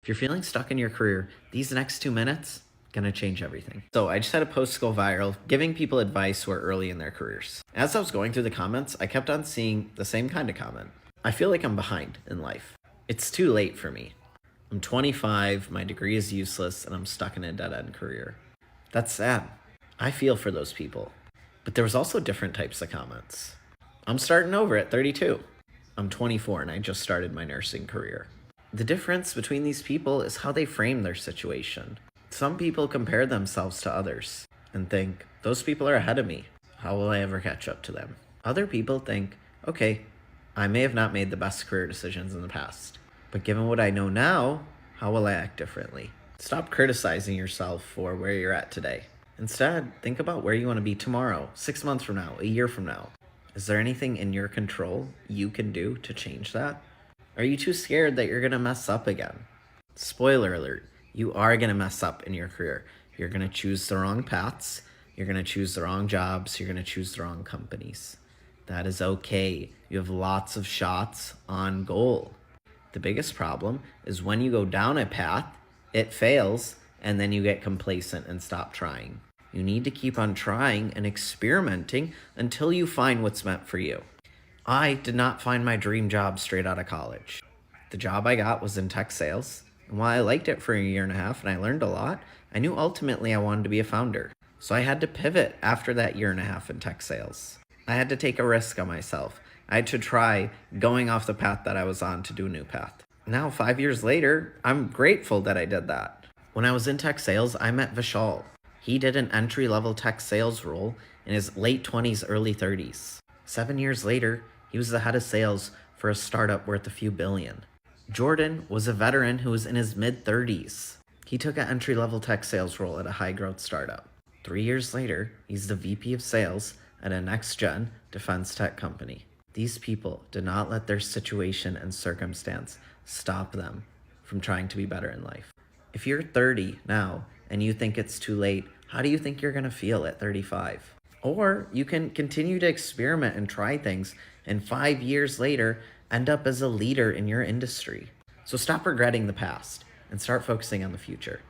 If you're feeling stuck in your career, these next 2 minutes gonna change everything. So I just had a post go viral giving people advice who are early in their careers. As I was going through the comments, I kept on seeing the same kind of comment. I feel like I'm behind in life. It's too late for me. I'm 25, my degree is useless, and I'm stuck in a dead-end career. That's sad. I feel for those people. But there was also different types of comments. I'm starting over at 32. I'm 24 and I just started my nursing career. The difference between these people is how they frame their situation. Some people compare themselves to others and think, those people are ahead of me. How will I ever catch up to them? Other people think, okay, I may have not made the best career decisions in the past, but given what I know now, how will I act differently? Stop criticizing yourself for where you're at today. Instead, think about where you want to be tomorrow, 6 months from now, a year from now. Is there anything in your control you can do to change that? Are you too scared that you're going to mess up again? Spoiler alert, you are going to mess up in your career. You're going to choose the wrong paths. You're going to choose the wrong jobs. You're going to choose the wrong companies. That is okay. You have lots of shots on goal. The biggest problem is when you go down a path, it fails, and then you get complacent and stop trying. You need to keep on trying and experimenting until you find what's meant for you. I did not find my dream job straight out of college. The job I got was in tech sales, and while I liked it for a year and a half and I learned a lot, I knew ultimately I wanted to be a founder. So I had to pivot after that year and a half in tech sales. I had to take a risk on myself. I had to try going off the path that I was on to do a new path. Now, 5 years later, I'm grateful that I did that. When I was in tech sales, I met Vishal. He did an entry-level tech sales role in his late 20s, early 30s. 7 years later, he was the head of sales for a startup worth a few billion. Jordan was a veteran who was in his mid-30s. He took an entry-level tech sales role at a high-growth startup. 3 years later, he's the VP of sales at a next-gen defense tech company. These people did not let their situation and circumstance stop them from trying to be better in life. If you're 30 now and you think it's too late, how do you think you're going to feel at 35? Or you can continue to experiment and try things, and 5 years later, end up as a leader in your industry. So stop regretting the past and start focusing on the future.